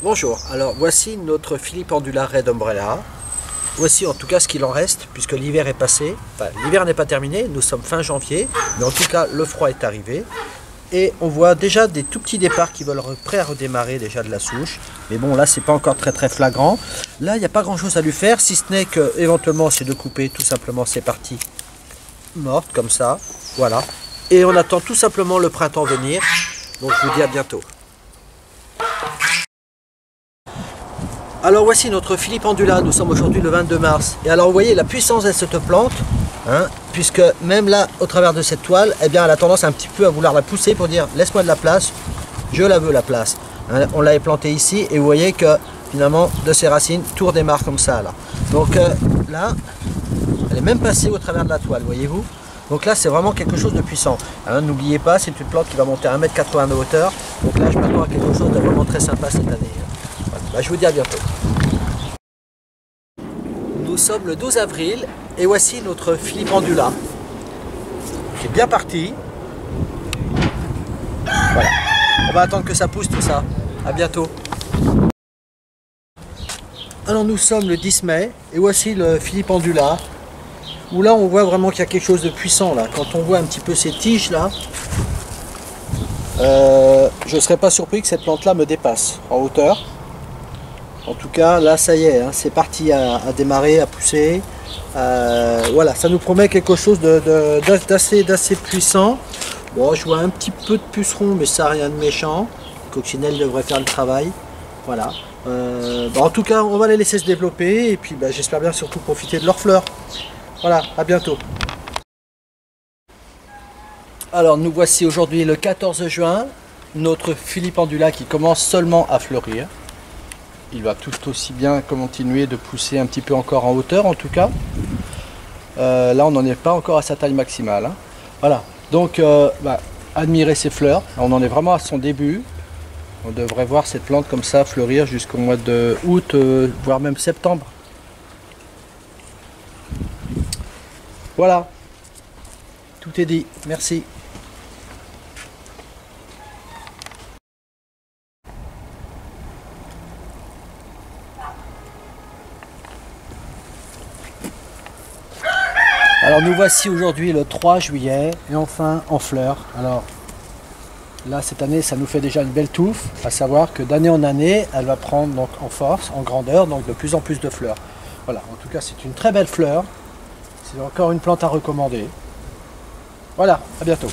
Bonjour, alors voici notre Filipendula Red Umbrella. Voici en tout cas ce qu'il en reste, puisque l'hiver est passé. Enfin, l'hiver n'est pas terminé, nous sommes fin janvier, mais en tout cas le froid est arrivé. Et on voit déjà des tout petits départs qui veulent prêts à redémarrer déjà de la souche. Mais bon, là c'est pas encore très flagrant. Là il n'y a pas grand chose à lui faire, si ce n'est que éventuellement c'est de couper tout simplement ces parties mortes comme ça. Voilà. Et on attend tout simplement le printemps venir. Donc je vous dis à bientôt. Alors voici notre Filipendula, nous sommes aujourd'hui le 22 mars. Et alors vous voyez la puissance de cette plante, hein, puisque même là, au travers de cette toile, eh bien, elle a tendance un petit peu à vouloir la pousser pour dire laisse-moi de la place, je la veux la place. Hein, on l'avait plantée ici et vous voyez que finalement de ses racines, tout redémarre comme ça. Là. Donc là, elle est même passée au travers de la toile, voyez-vous. Donc là c'est vraiment quelque chose de puissant. Hein, n'oubliez pas, c'est une plante qui va monter à 1,80 m de hauteur. Donc là je m'attends à quelque chose de vraiment très sympa cette année. Bah, je vous dis à bientôt. Nous sommes le 12 avril et voici notre Filipendula qui est bien parti. Voilà. On va attendre que ça pousse tout ça. À bientôt. Alors nous sommes le 10 mai et voici le Filipendula où là on voit vraiment qu'il y a quelque chose de puissant là. Quand on voit un petit peu ces tiges là, je ne serais pas surpris que cette plante là me dépasse en hauteur. En tout cas, là, ça y est, hein, c'est parti à démarrer, à pousser. Voilà, ça nous promet quelque chose d'assez puissant. Bon, je vois un petit peu de pucerons, mais ça, rien de méchant. Les coccinelles devraient faire le travail. Voilà. En tout cas, on va les laisser se développer. Et puis, j'espère bien surtout profiter de leurs fleurs. Voilà, à bientôt. Alors, nous voici aujourd'hui le 14 juin. Notre Filipendula qui commence seulement à fleurir. Il va tout aussi bien continuer de pousser un petit peu encore en hauteur en tout cas. Là on n'en est pas encore à sa taille maximale. Hein. Voilà, donc admirez ces fleurs. On en est vraiment à son début. On devrait voir cette plante comme ça fleurir jusqu'au mois de août, voire même septembre. Voilà, tout est dit. Merci. Alors nous voici aujourd'hui le 3 juillet et enfin en fleurs. Alors là cette année ça nous fait déjà une belle touffe, à savoir que d'année en année elle va prendre donc en force, en grandeur, donc de plus en plus de fleurs. Voilà, en tout cas c'est une très belle fleur, c'est encore une plante à recommander. Voilà, à bientôt.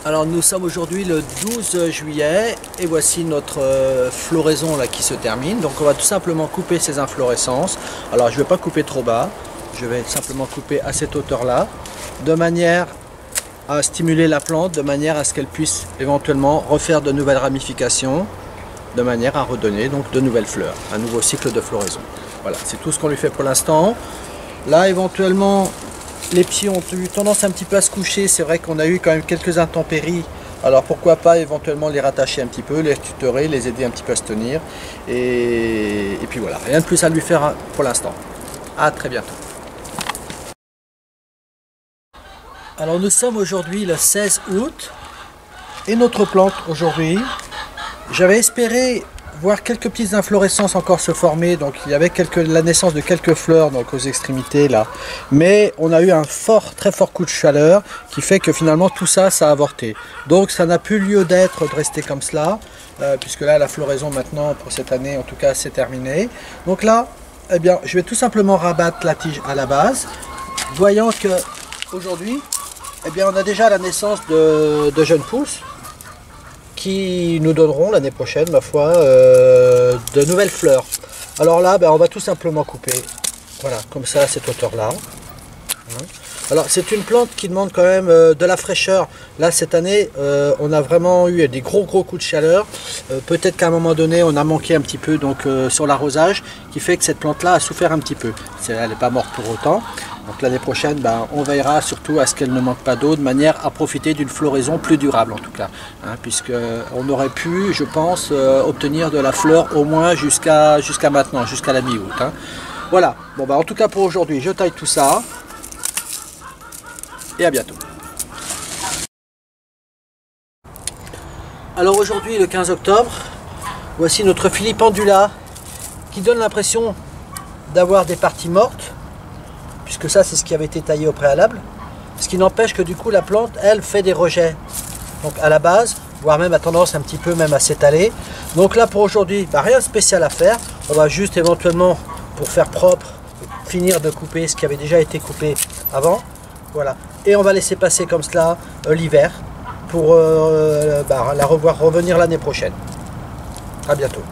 Alors nous sommes aujourd'hui le 12 juillet et voici notre floraison là qui se termine. Donc on va tout simplement couper ces inflorescences. Alors je ne vais pas couper trop bas, je vais simplement couper à cette hauteur là, de manière à stimuler la plante, de manière à ce qu'elle puisse éventuellement refaire de nouvelles ramifications, de manière à redonner donc de nouvelles fleurs, un nouveau cycle de floraison. Voilà, c'est tout ce qu'on lui fait pour l'instant. Là éventuellement, les pieds ont eu tendance un petit peu à se coucher, c'est vrai qu'on a eu quand même quelques intempéries, alors pourquoi pas éventuellement les rattacher un petit peu, les tutorer, les aider un petit peu à se tenir, et puis voilà, rien de plus à lui faire pour l'instant. À très bientôt. Alors nous sommes aujourd'hui le 16 août, et notre plante aujourd'hui, j'avais espéré voir quelques petites inflorescences encore se former, donc il y avait la naissance de quelques fleurs donc aux extrémités là, mais on a eu un très fort coup de chaleur qui fait que finalement tout ça a avorté, donc ça n'a plus lieu d'être de rester comme cela, puisque là la floraison maintenant pour cette année en tout cas c'est terminé. Donc là eh bien je vais tout simplement rabattre la tige à la base, voyant que aujourd'hui eh bien on a déjà la naissance de jeunes pousses qui nous donneront l'année prochaine, ma foi, de nouvelles fleurs. Alors là, on va tout simplement couper, voilà, comme ça, à cette hauteur-là. Alors c'est une plante qui demande quand même de la fraîcheur. Là cette année on a vraiment eu des gros coups de chaleur. Peut-être qu'à un moment donné on a manqué un petit peu donc, sur l'arrosage, qui fait que cette plante là a souffert un petit peu. Elle n'est pas morte pour autant. Donc l'année prochaine on veillera surtout à ce qu'elle ne manque pas d'eau, de manière à profiter d'une floraison plus durable en tout cas. Hein, puisque on aurait pu, je pense, obtenir de la fleur au moins jusqu'à maintenant, jusqu'à la mi-août. Hein. Voilà, bon en tout cas pour aujourd'hui je taille tout ça. Et à bientôt. Alors aujourd'hui le 15 octobre, voici notre Filipendula qui donne l'impression d'avoir des parties mortes, puisque ça c'est ce qui avait été taillé au préalable, ce qui n'empêche que du coup la plante elle fait des rejets, donc à la base, voire même a tendance un petit peu même à s'étaler. Donc là pour aujourd'hui, rien de spécial à faire, on va juste éventuellement pour faire propre, finir de couper ce qui avait déjà été coupé avant. Voilà, et on va laisser passer comme cela l'hiver pour la revoir revenir l'année prochaine. À bientôt.